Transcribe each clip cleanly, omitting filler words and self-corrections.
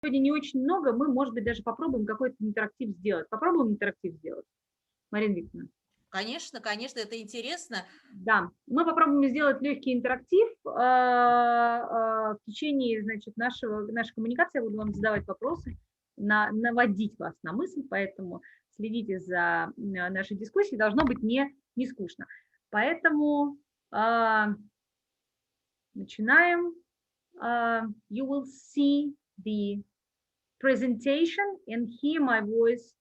сегодня не очень много, мы, может быть, даже попробуем какой-то интерактив сделать. Попробуем интерактив сделать, Марина Викторовна? Конечно, конечно, это интересно. Да, мы попробуем сделать легкий интерактив. В течение, значит, нашей коммуникации я буду вам задавать вопросы, наводить вас на мысль, поэтому следите за нашей дискуссией, должно быть не скучно. Поэтому начинаем. You will see the presentation and hear my voice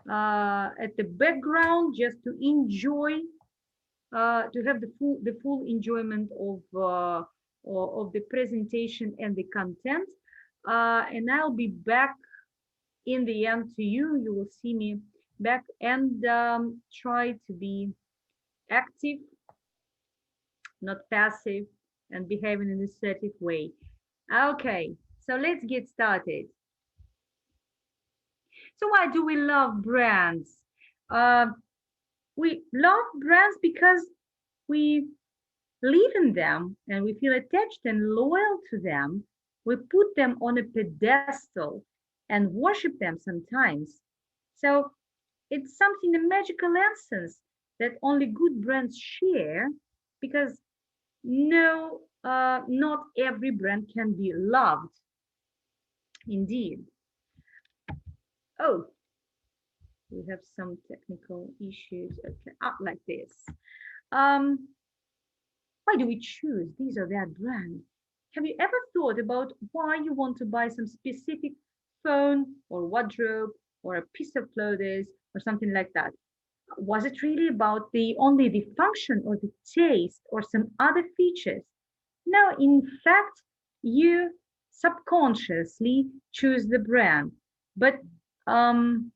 at the background just to enjoy, to have the full enjoyment of the presentation and the content. And I'll be back in the end to you. You will see me back and try to be active, not passive, and behaving in an assertive way. Okay, so let's get started. So why do we love brands? Uh, we love brands because we live in them and we feel attached and loyal to them. We put them on a pedestal and worship them sometimes. So it's something, a magical essence that only good brands share because no, not every brand can be loved. Indeed. Oh, we have some technical issues. Okay, up like this. Um, why do we choose these or that brand? Have you ever thought about why you want to buy some specific phone or wardrobe or a piece of clothes or something like that? Was it really about the only the function or the taste or some other features? No, in fact, you subconsciously choose the brand. But um,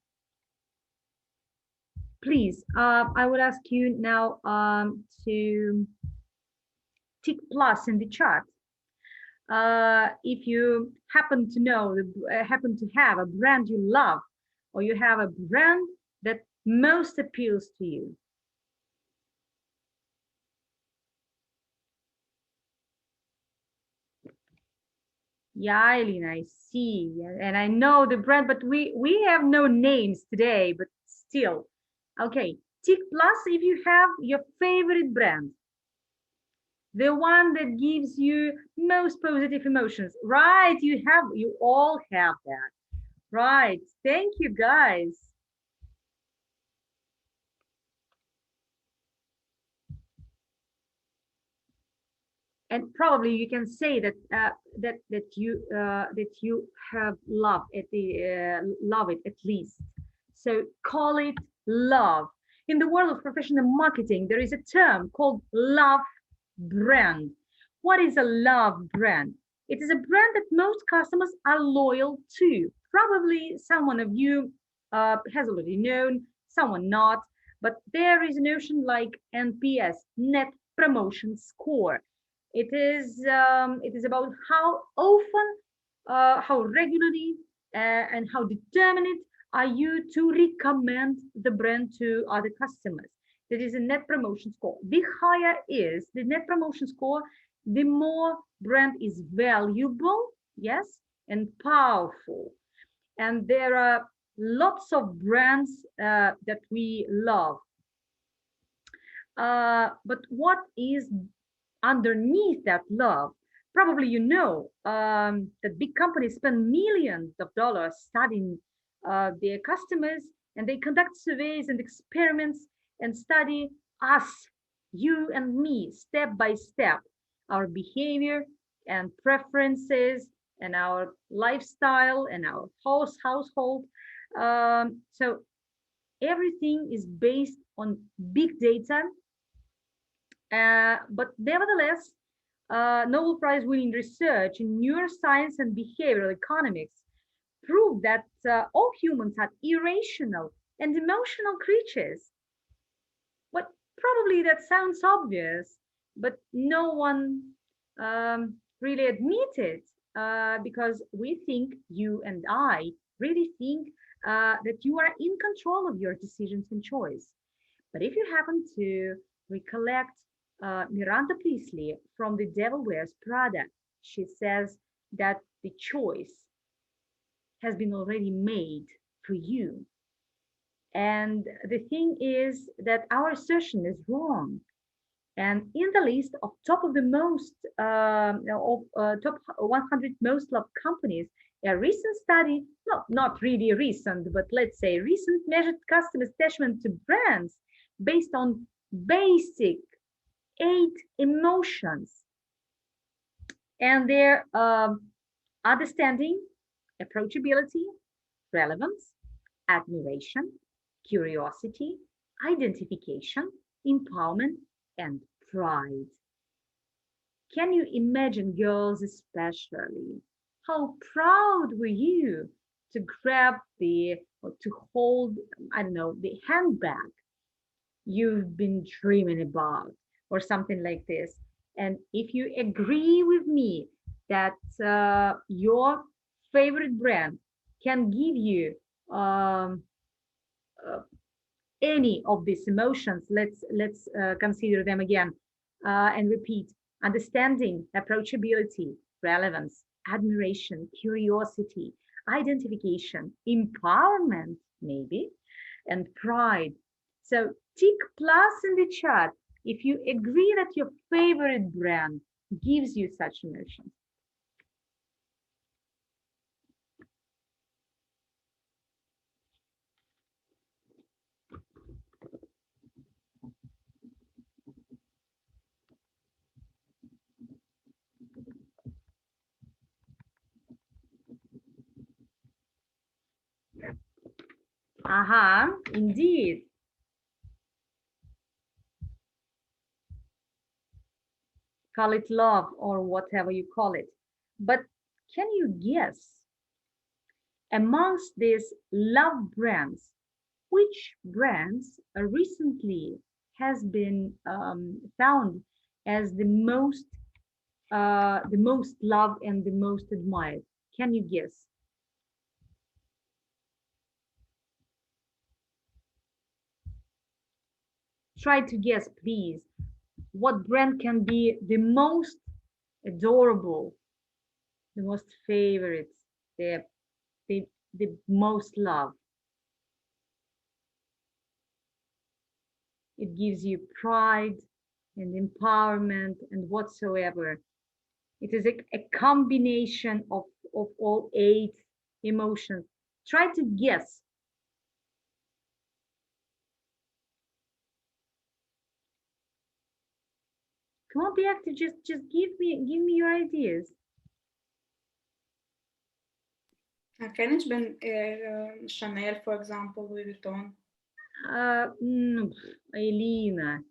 please, I would ask you now to tick plus in the chat if you happen to know, happen to have a brand you love, or you have a brand that most appeals to you. Yeah, Eileen, I see. And I know the brand, but we have no names today, but still. Okay, tick plus if you have your favorite brand, the one that gives you most positive emotions. Right, you all have that. Right. Thank you, guys. And probably you can say that that you have love it at least. So call it love. In the world of professional marketing, there is a term called love brand. What is a love brand? It is a brand that most customers are loyal to. Probably someone of you has already known, someone not, but there is a notion like NPS, Net Promotion Score. It is about how often, how regularly, and how determined are you to recommend the brand to other customers. That is a net promotion score. The higher is the net promotion score, the more brand is valuable, yes, and powerful. And there are lots of brands that we love. But what is underneath that love? Probably you know that big companies spend millions of dollars studying their customers, and they conduct surveys and experiments and study us, you and me, step by step, our behavior and preferences and our lifestyle and our household. So everything is based on big data, but nevertheless, Nobel Prize winning research in neuroscience and behavioral economics proved that all humans are irrational and emotional creatures. But probably that sounds obvious, but no one really admits it because we think, you and I really think that you are in control of your decisions and choice. But if you happen to recollect Miranda Priestley from The Devil Wears Prada, she says that the choice has been already made for you. And the thing is that our assertion is wrong. And in the list of top of the most top 100 most loved companies, a recent study, not really recent, but let's say recent, measured customer attachment to brands based on basic 8 emotions and their understanding, approachability, relevance, admiration, curiosity, identification, empowerment, and pride. Can you imagine, girls especially, how proud were you to grab the or to hold, I don't know, the handbag you've been dreaming about, or something like this? And if you agree with me that your favorite brand can give you um, uh, any of these emotions, let's consider them again and repeat: understanding, approachability, relevance, admiration, curiosity, identification, empowerment, maybe, and pride. So tick plus in the chat if you agree that your favorite brand gives you such emotions. Indeed. Call it love or whatever you call it. But can you guess, amongst these love brands, which brands recently has been found as the most loved and the most admired? Can you guess? Try to guess, please. What brand can be the most adorable, the most favorite, the the, the most loved? It gives you pride and empowerment and whatsoever. It is a combination of all 8 emotions. Try to guess. Come on, be active. Just give me your ideas. كانش بين Chanel, for example, Louis Vuitton. Elena,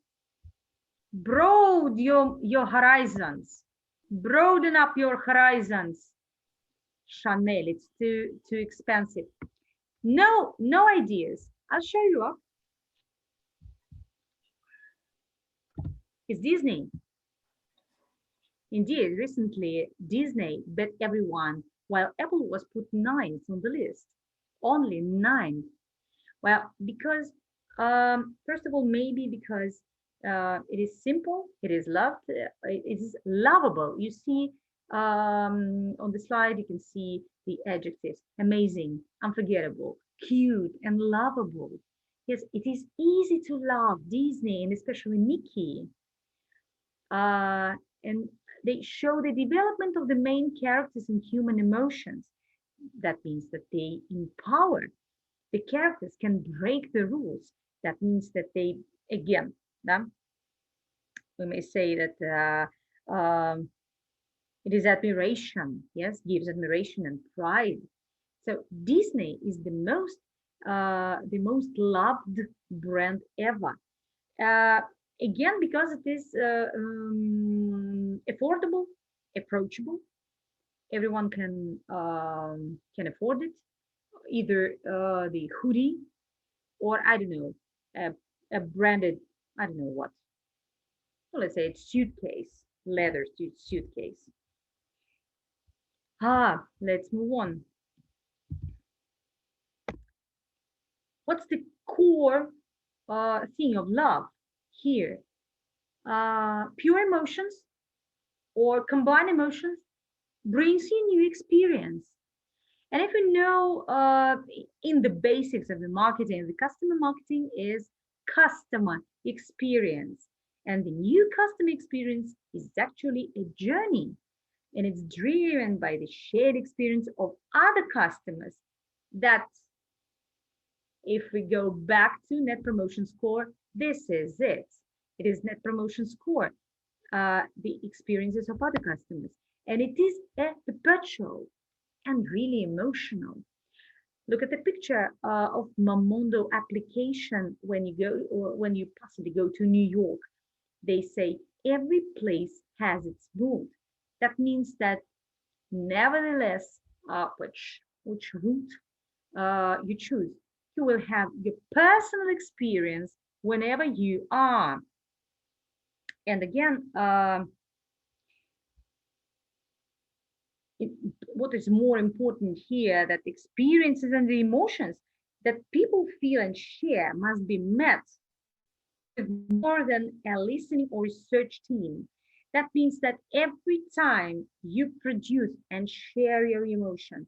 broaden your horizons. Broaden up your horizons. Chanel, it's too expensive. No ideas. I'll show you up. It's Disney. Indeed, recently Disney bet everyone, while Apple was put 9th on the list. Only 9th. Well, because first of all, maybe because it is simple, it is loved, it is lovable. You see on the slide, you can see the adjectives: amazing, unforgettable, cute, and lovable. Yes, it is easy to love Disney, and especially Mickey. And they show the development of the main characters and human emotions. That means that they empower the characters, can break the rules. That means that they, again, we may say that it is admiration, yes, gives admiration and pride. So Disney is the most loved brand ever. Again, because it is affordable, approachable. Everyone can afford it. Either the hoodie, or I don't know, a branded, I don't know what. Well, let's say it's suitcase, leather suitcase. Let's move on. What's the core thing of love here? Pure emotions or combined emotions brings you new experience. And if you know, in the basics of the marketing, the customer marketing is customer experience. And the new customer experience is actually a journey, and it's driven by the shared experience of other customers. That, if we go back to net promotion score, this is it. It is net promotion score, the experiences of other customers. And it is a perpetual and really emotional. Look at the picture of Momondo application when you go, or when you possibly go to New York. They say every place has its mood. That means that nevertheless, which route you choose, you will have your personal experience whenever you are. And again, what is more important here, that the experiences and the emotions that people feel and share must be met with more than a listening or research team. That means that every time you produce and share your emotion,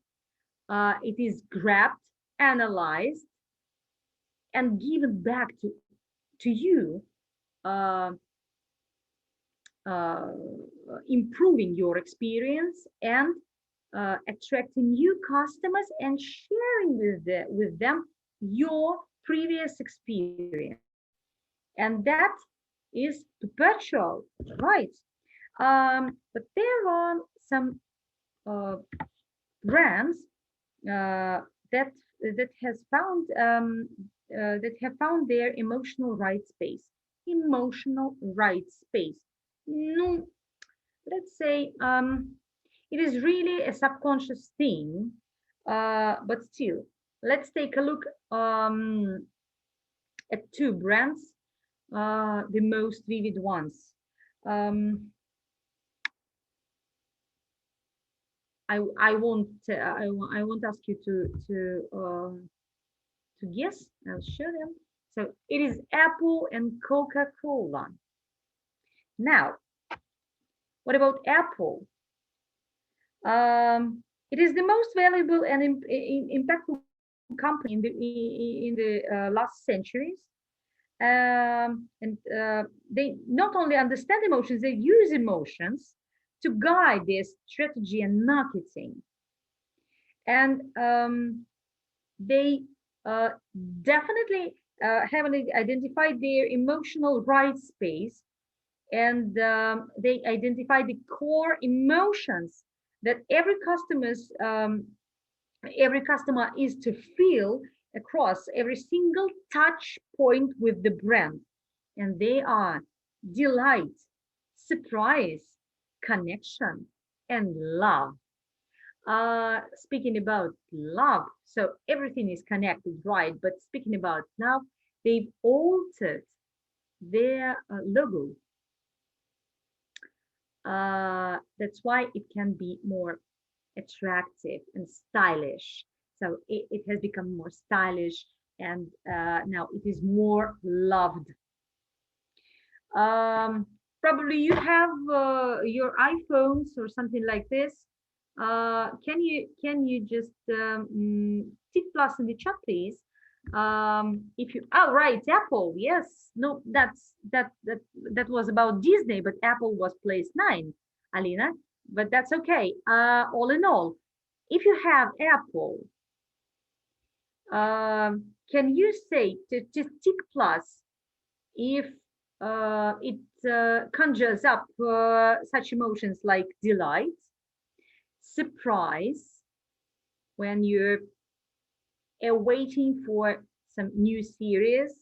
it is grabbed, analyzed, and given back to you, uh, uh, improving your experience and attracting new customers and sharing with them your previous experience. And that is perpetual, right? But there are some brands that that have found their emotional right space. Emotional right space. No, let's say it is really a subconscious thing, but still, let's take a look at two brands, the most vivid ones. Um, I won't I won't ask you to guess. I'll show them. So it is Apple and Coca-Cola. Now, what about Apple? It is the most valuable and impactful company in the last centuries. And they not only understand emotions, they use emotions to guide their strategy and marketing. And they definitely have identified their emotional right space, and they identify the core emotions that every customer is to feel across every single touch point with the brand. And they are delight, surprise, connection, and love. Speaking about love, so everything is connected, right? But speaking about love, they've altered their logo. That's why it can be more attractive and stylish. So it has become more stylish, and now it is more loved. Probably you have your iPhones or something like this. Can you just tick plus in the chat, please? If you, oh right, Apple, yes, no, that was about Disney, but Apple was place 9, Alina, but that's okay. All in all, if you have Apple, can you say to tick plus if it conjures up such emotions like delight, surprise when you're waiting for some new series,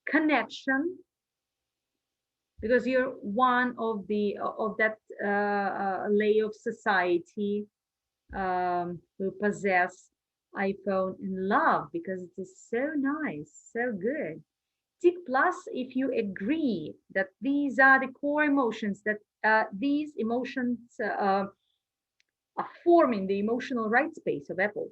connection because you're one of that layer of society who possess iPhone, and love because it is so nice, so good. Tick plus if you agree that these are the core emotions, that these emotions are forming the emotional right space of Apple.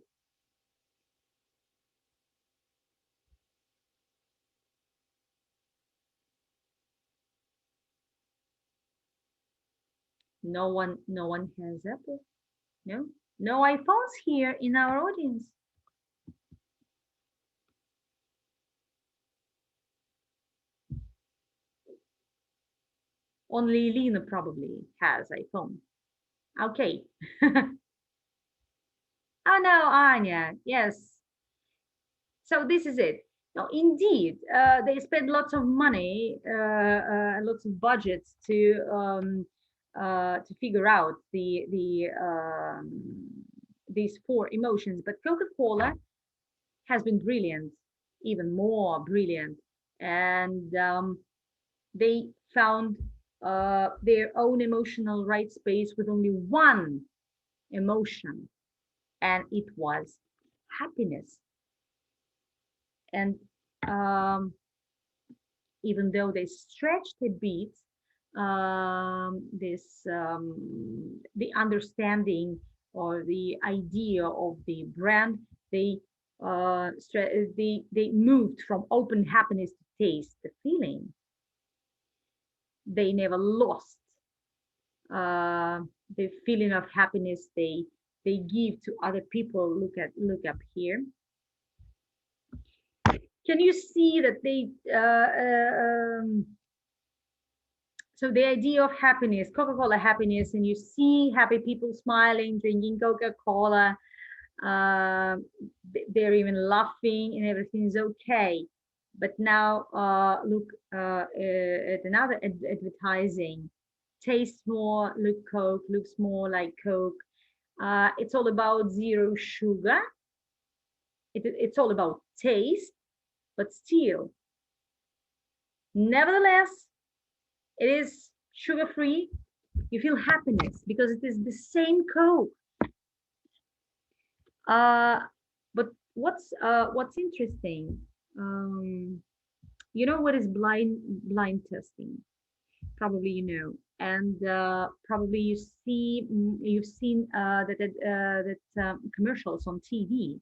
No one has Apple. No, No iPhones here in our audience. Only Lena probably has iPhone. Okay. Oh no, Anya. Yes. So this is it. Now, indeed, they spend lots of money, lots of budgets to figure out these four emotions. But Coca-Cola has been brilliant, even more brilliant, and they found their own emotional right space with only one emotion, and it was happiness. And even though they stretched a bit, the understanding or the idea of the brand, they they moved from open happiness to taste the feeling. They never lost uh, the feeling of happiness they give to other people. Look up here. Can you see that they so the idea of happiness, Coca-Cola happiness, and you see happy people smiling, drinking Coca-Cola, uh, they're even laughing and everything is okay. But now look at another advertising. Tastes more, look Coke, looks more like Coke. It's all about zero sugar. It's all about taste, but still, nevertheless, it is sugar free. You feel happiness because it is the same Coke. But what's interesting? You know what is blind testing? Probably you know, and probably you've seen that commercials on TV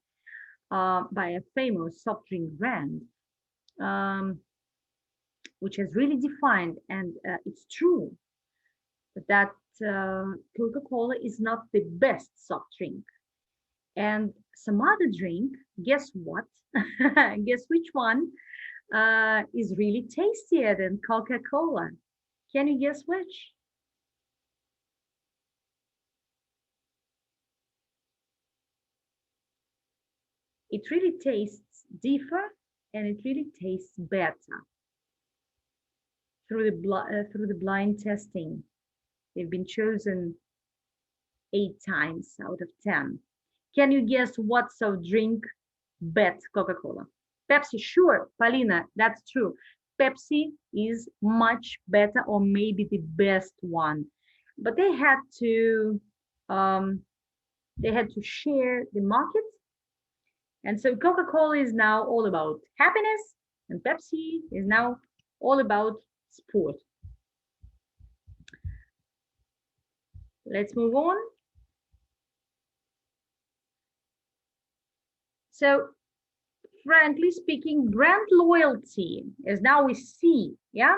by a famous soft drink brand, um, which has really defined, and it's true that Coca-Cola is not the best soft drink. And some other drink, guess what? Guess which one is really tastier than Coca-Cola? Can you guess which? It really tastes different and it really tastes better through the blind testing. They've been chosen 8 times out of 10. Can you guess what soft drink bet Coca-Cola? Pepsi, sure, Palina, that's true. Pepsi is much better or maybe the best one. But um, they had to share the market. And so Coca-Cola is now all about happiness and Pepsi is now all about sport. Let's move on. So frankly speaking, brand loyalty, as now we see, yeah,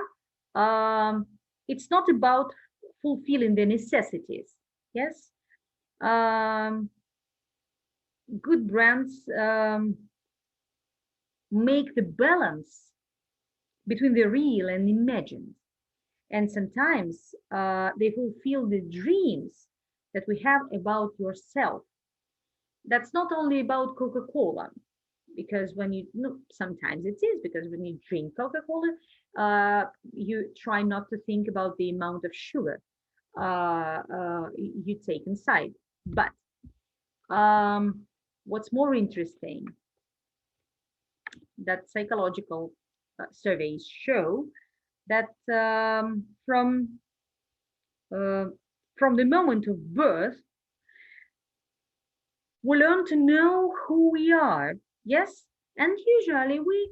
it's not about fulfilling the necessities. Yes, good brands make the balance between the real and imagined, and sometimes they fulfill the dreams that we have about yourself. That's not only about Coca-Cola, because when you no, sometimes it is because when you drink Coca-Cola, you try not to think about the amount of sugar you take inside. But what's more interesting, that psychological surveys show that uh, from the moment of birth, we learn to know who we are. Yes, and usually we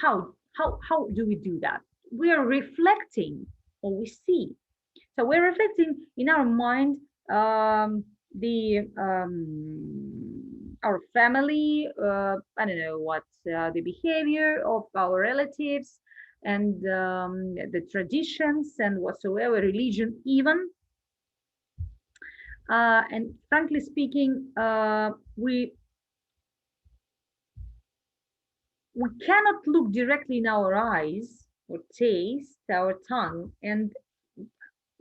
how do we do that? We are reflecting what we see. So we're reflecting in our mind the our family, I don't know what the behavior of our relatives and the traditions and whatsoever religion even. And frankly speaking, we cannot look directly in our eyes or taste our tongue, and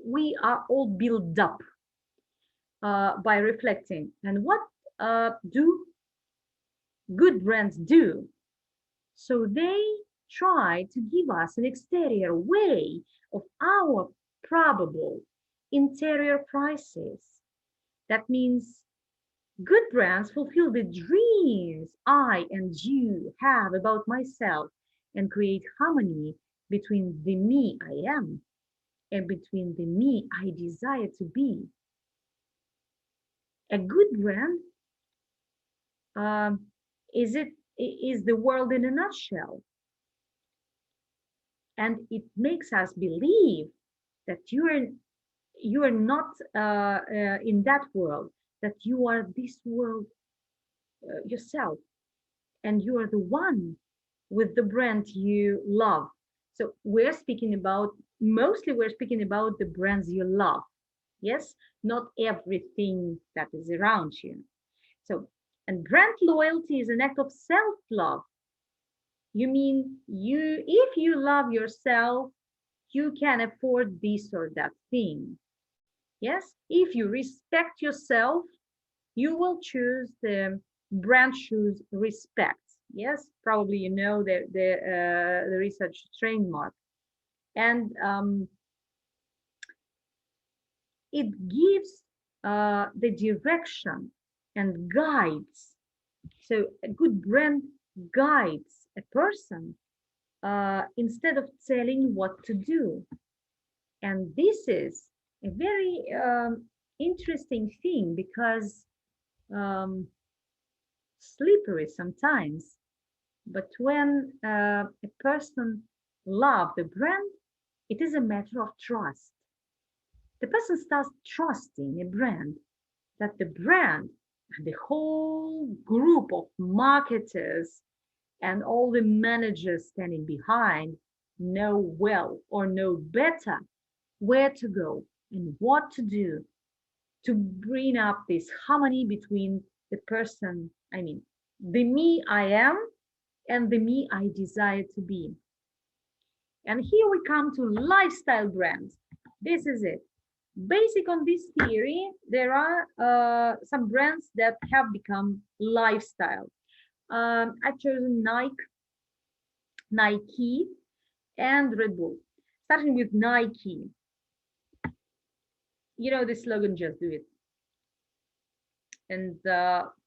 we are all built up by reflecting. And what do good brands do? So they try to give us an exterior way of our probable interior crisis. That means good brands fulfill the dreams I and you have about myself and create harmony between the me I am and between the me I desire to be. A good brand um, is the world in a nutshell, and it makes us believe that you are not in that world, that you are this world yourself, and you are the one with the brand you love. So we're speaking about the brands you love. Yes, not everything that is around you. So, and brand loyalty is an act of self-love. You mean if you love yourself, you can afford this or that thing. Yes, if you respect yourself, you will choose the brand shoes respect. Yes, probably you know the research trademark, and it gives the direction and guides. So a good brand guides a person instead of telling what to do. And this is a very interesting thing because um, slippery sometimes. But when a person loves the brand, it is a matter of trust. The person starts trusting a brand, that the brand and the whole group of marketers and all the managers standing behind know well or know better where to go and what to do to bring up this harmony between the person, I mean, the me I am and the me I desire to be. And here we come to lifestyle brands. This is it. Basic on this theory, there are some brands that have become lifestyle. I've chosen Nike, and Red Bull. Starting with Nike, you know the slogan, just do it. And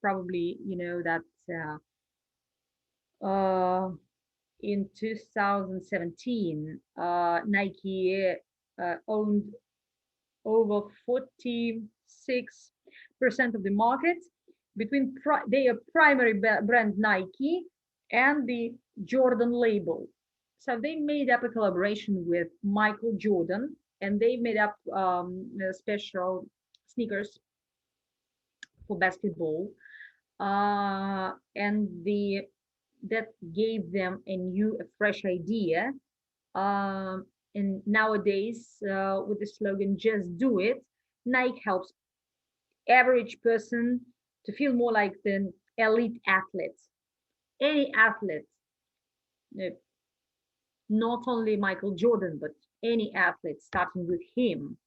probably you know that in 2017, Nike owned over 46% of the market between their primary brand Nike and the Jordan label. So they made up a collaboration with Michael Jordan, and they made up special sneakers for basketball, and that gave them a fresh idea. And nowadays, with the slogan "Just Do It," Nike helps average person to feel more like the elite athlete. Any athlete, not only Michael Jordan, but any athlete, starting with him.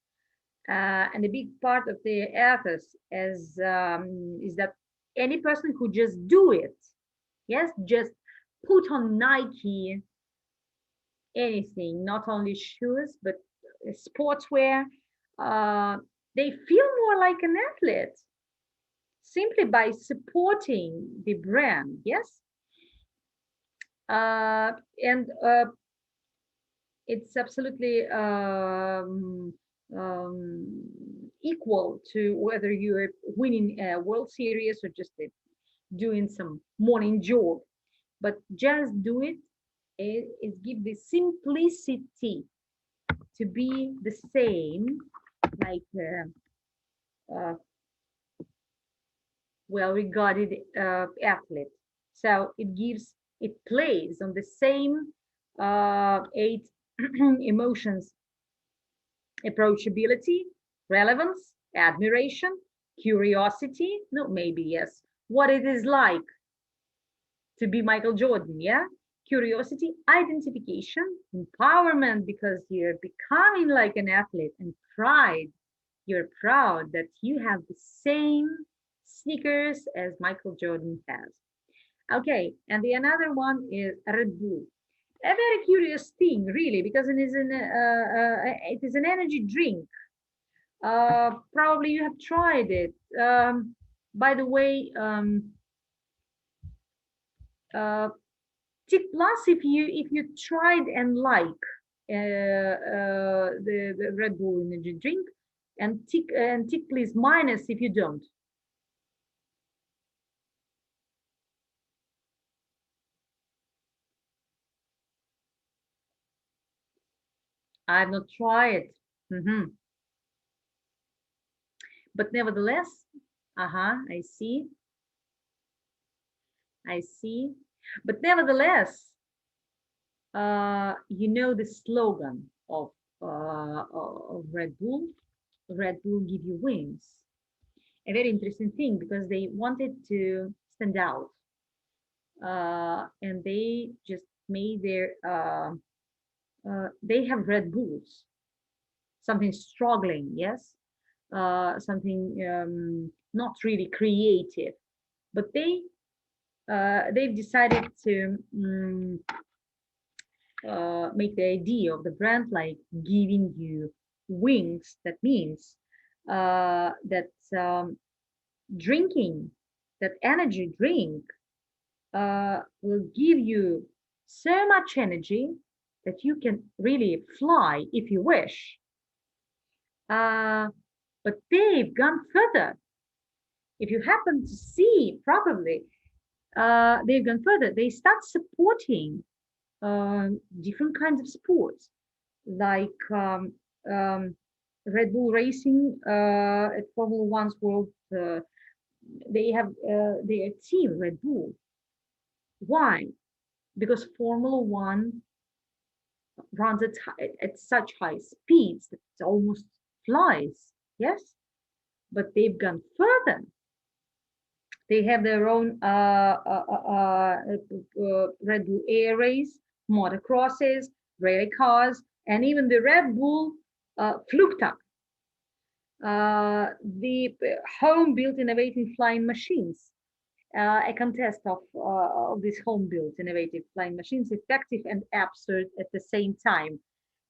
And a big part of the ethos is that any person who just do it, yes, just put on Nike, anything, not only shoes, but sportswear, they feel more like an athlete simply by supporting the brand, yes? And it's absolutely equal to whether you're winning a World Series or just doing some morning jog. But just do it. It gives the simplicity to be the same, like well-regarded athlete. So it plays on the same 8 emotions: approachability, relevance, admiration, Curiosity? No, maybe yes. What it is like to be Michael Jordan, yeah? Curiosity, identification, empowerment because you're becoming like an athlete, and pride. You're proud that you have the same sneakers as Michael Jordan has. Okay, and the another one is Red Bull. A very curious thing, really, because it is an energy drink. Probably you have tried it. By the way, Tick Plus, if you tried and like the Red Bull energy drink, and Tick please minus if you don't. I've not tried. Mhm. But nevertheless, I see, I see. But nevertheless, you know the slogan of Red Bull. Red Bull give you wings. A very interesting thing because they wanted to stand out, and they just made they have Red Bulls, something struggling, yes, something not really creative, but they've decided to make the idea of the brand like giving you wings. That means that drinking that energy drink will give you so much energy that you can really fly if you wish. But they've gone further. If you happen to see probably, they've gone further. They start supporting different kinds of sports, like Red Bull Racing at Formula One's World. They have their team Red Bull. Why? Because Formula One runs at such high speeds that it almost flies. Yes, but they've gone further. They have their own Red Bull Air Race, motocrosses, rally cars, and even the Red Bull Flugtag, the home-built innovative flying machines. A contest of these home-built innovative flying machines, effective and absurd at the same time.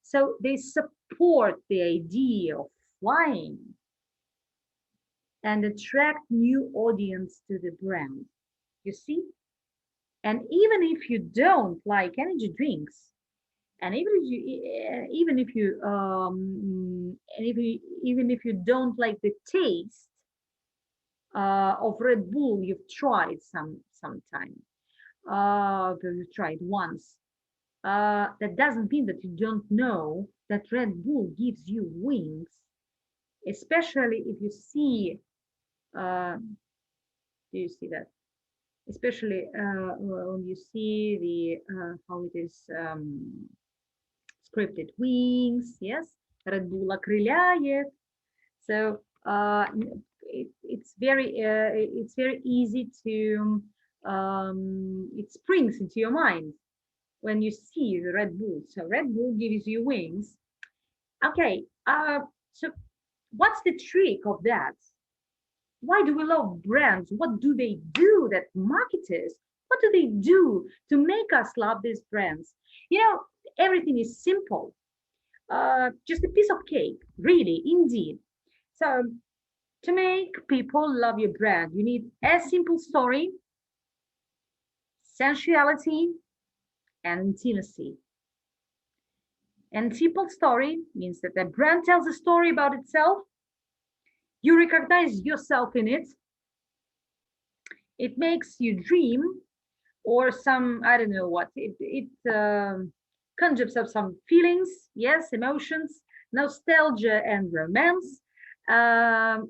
So they support the idea of flying and attract new audience to the brand. You see? And even if you don't like energy drinks, and even if you even if you don't like the taste of Red Bull, you've tried sometime. You tried once. That doesn't mean that you don't know that Red Bull gives you wings, especially if you see. Do you see that? Especially when you see the how it is scripted wings, yes, Red Bull окрыляет. So it's very easy to it springs into your mind when you see the Red Bull. So Red Bull gives you wings. Okay, so what's the trick of that? Why do we love brands? What do they do that marketers? What do they do to make us love these brands? You know, everything is simple. Just a piece of cake, really, indeed. So to make people love your brand, you need a simple story, sensuality, and intimacy. And simple story means that the brand tells a story about itself. You recognize yourself in it. It makes you dream, or some, I don't know what, it conjures up some feelings, yes, emotions, nostalgia, and romance. And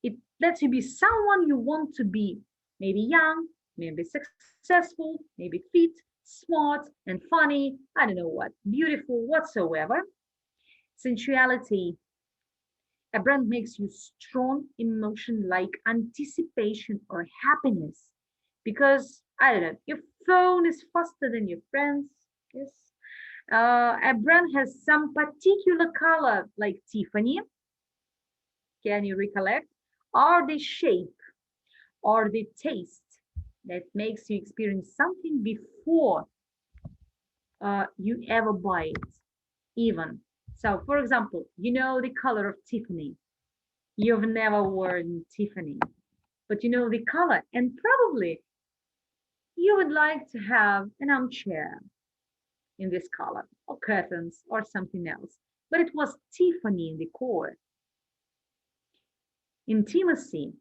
it lets you be someone you want to be, maybe young, maybe successful, maybe fit, smart, and funny, I don't know what, beautiful, whatsoever. Sensuality. A brand makes you strong emotion like anticipation or happiness because I don't know, your phone is faster than your friends. Yes. A brand has some particular color like Tiffany. Can you recollect? Or the shape or the taste that makes you experience something before you ever buy it, even. So, for example, you know the color of Tiffany. You've never worn Tiffany, but you know the color, and probably you would like to have an armchair in this color, or curtains, or something else. But it was Tiffany in the core. Intimacy.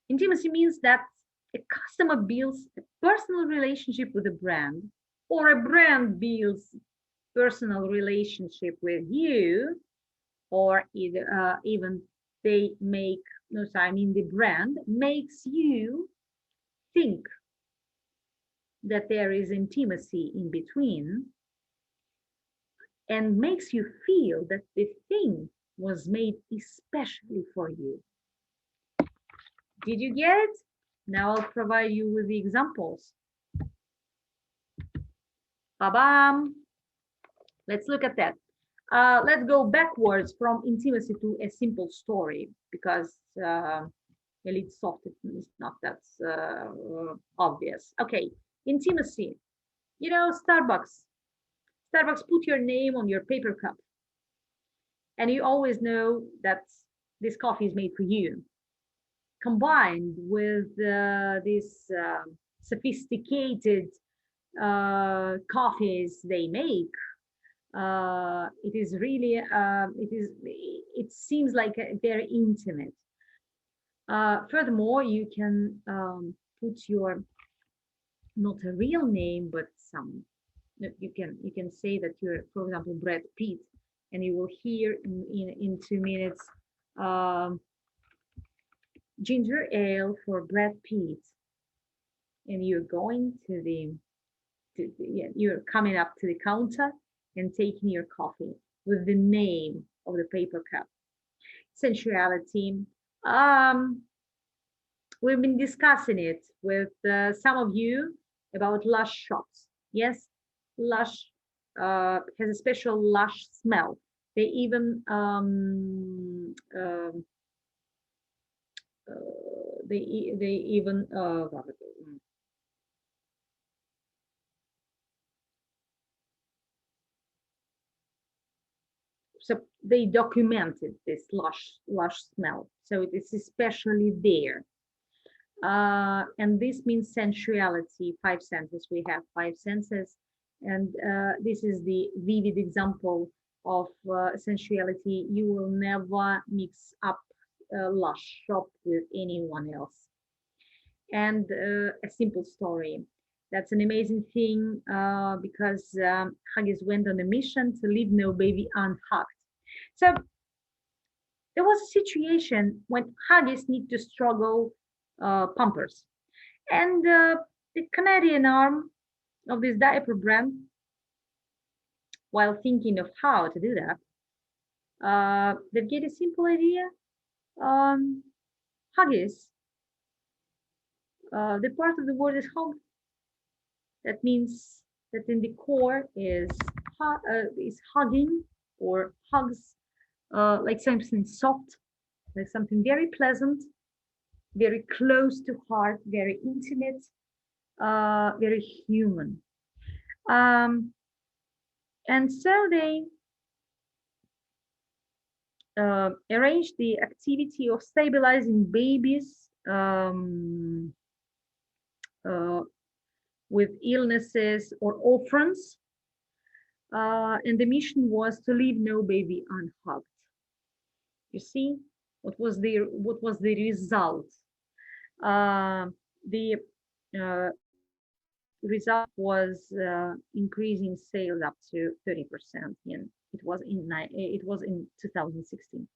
Intimacy means that a customer builds a personal relationship with a brand, or a brand builds personal relationship with you, or either, even they make, no, sorry, I mean the brand makes you think that there is intimacy in between and makes you feel that the thing was made especially for you. Did you get it? Now I'll provide you with the examples. Ba-bam. Let's look at that. Let's go backwards from intimacy to a simple story because elite soft is not that obvious. Okay, intimacy. You know, Starbucks. Starbucks put your name on your paper cup, and you always know that this coffee is made for you. Combined with these sophisticated coffees they make, it is really it seems like a very intimate. Furthermore, you can put your not a real name, but some you can say that you're, for example, Brad Pitt, and you will hear in 2 minutes um, ginger ale for Brad Pitt, and you're going yeah, you're coming up to the counter and taking your coffee with the name of the paper cup. Sensuality. Um, we've been discussing it with some of you about Lush shops. Yes, Lush has a special Lush smell. They even they even so they documented this lush smell, so it is especially there. And this means sensuality. Five senses, we have five senses, and this is the vivid example of sensuality. You will never mix up Lush shop with anyone else. And a simple story. That's an amazing thing because Huggies went on a mission to leave no baby unhugged. So there was a situation when Huggies need to struggle Pampers. And the Canadian arm of this diaper brand, while thinking of how to do that, they get a simple idea. Huggies, the part of the word is hug. That means that in the core is hugging or hugs, like something soft, like something very pleasant, very close to heart, very intimate, very human. And so they arranged the activity of stabilizing babies with illnesses or orphans. And the mission was to leave no baby unhugged. You see, what was the result? The result was increasing sales up to 30%. And it was in 2016.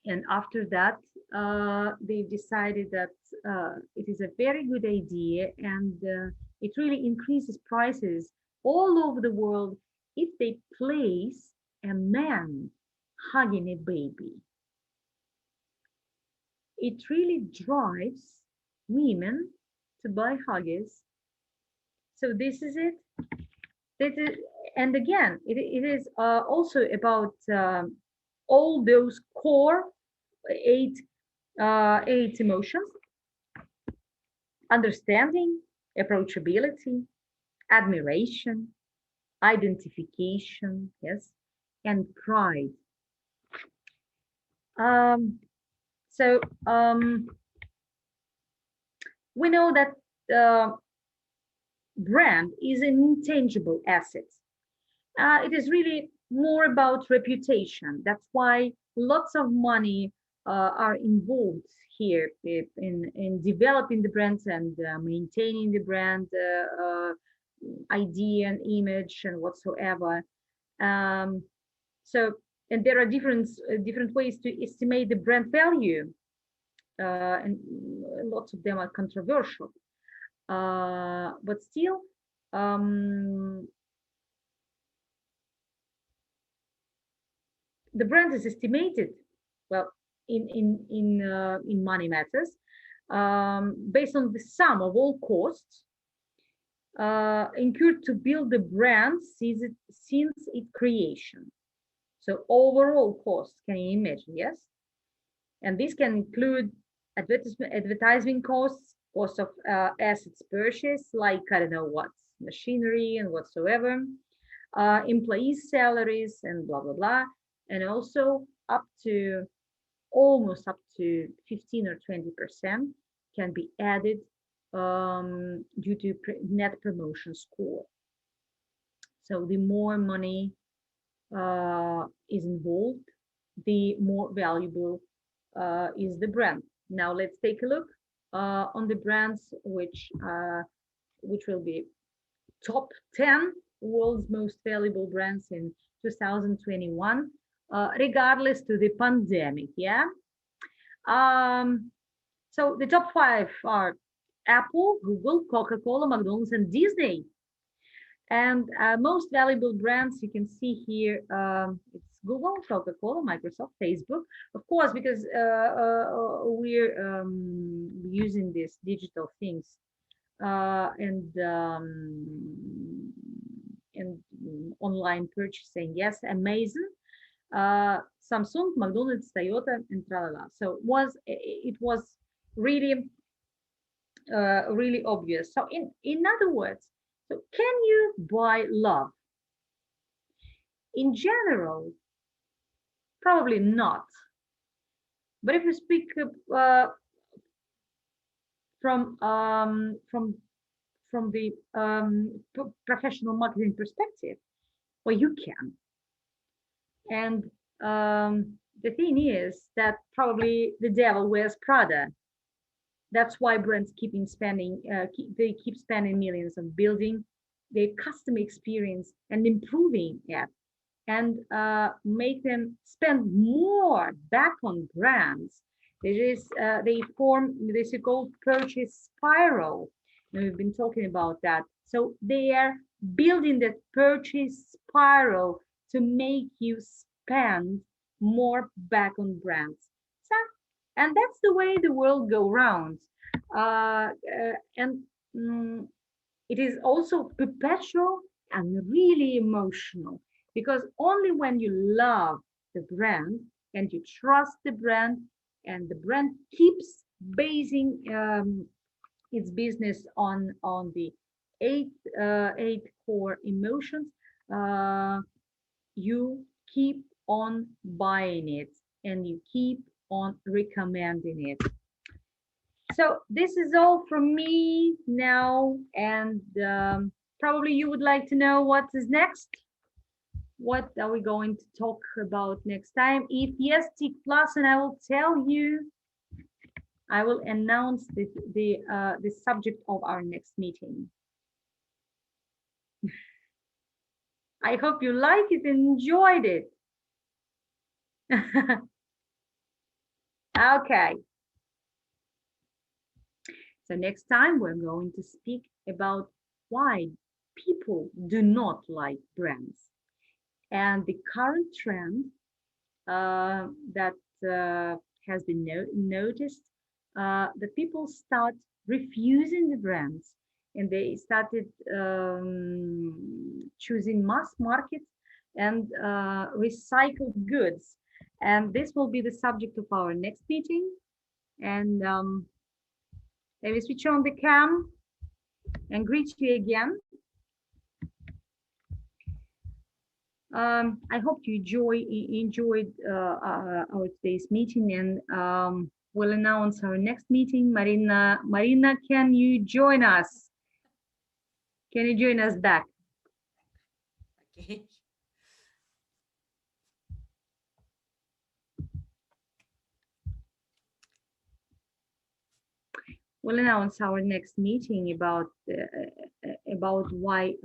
And after that, they decided that it is a very good idea, and it really increases prices all over the world if they place a man hugging a baby. It really drives women to buy Huggies. So this is it. This is, and again, it is also about all those core eight eight emotions: understanding, approachability, admiration, identification, yes, and pride. Um, so we know that brand is an intangible asset. It is really more about reputation. That's why lots of money are involved here in developing the brands and maintaining the brand idea and image and whatsoever. Um, so, and there are different ways to estimate the brand value, and lots of them are controversial. But still, um, the brand is estimated, well, in money matters, based on the sum of all costs incurred to build the brand since its creation. So overall costs, can you imagine? Yes, and this can include advertising costs, cost of assets purchased, like I don't know what, machinery and whatsoever, employees' salaries and blah blah blah, and also up to almost up to 15 or 20% can be added due to net promotion score. So the more money is involved, the more valuable is the brand. Now let's take a look on the brands which will be top 10 world's most valuable brands in 2021, regardless to the pandemic. Yeah. So the top 5 are Apple, Google, Coca-Cola, McDonald's, and Disney. And most valuable brands you can see here, it's Google, Coca-Cola, Microsoft, Facebook. Of course, because we're using these digital things and online purchasing. Yes, Amazon, Samsung, McDonald's, Toyota, and tralala. So it was really really obvious. So in other words, so can you buy love? In general, probably not. But if you speak from the professional marketing perspective, well, you can. And the thing is that probably the devil wears Prada. That's why brands they keep spending millions on building their customer experience and improving it, and make them spend more back on brands. They form this so-called purchase spiral. And we've been talking about that. So they are building that purchase spiral to make you spend more back on brands. So, and that's the way the world go round. And it is also perpetual and really emotional, because only when you love the brand and you trust the brand and the brand keeps basing its business on the eight core emotions, you keep on buying it and you keep on recommending it. So this is all from me now, and probably you would like to know what is next. What are we going to talk about next time? If yes, tick plus, and I will tell you. I will announce the subject of our next meeting. I hope you like it and enjoyed it. Okay. So next time we're going to speak about why people do not like brands. And the current trend that has been noticed, that people start refusing the brands, and they started choosing mass market and recycled goods. And this will be the subject of our next meeting. And let me switch on the cam and greet you again. I hope you enjoyed our today's meeting, and we'll announce our next meeting. Marina, can you join us? Can you join us back? Окей. We'll announce our next meeting about why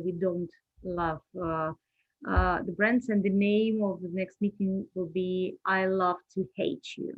we don't love the brands, and the name of the next meeting will be "I Love to Hate You."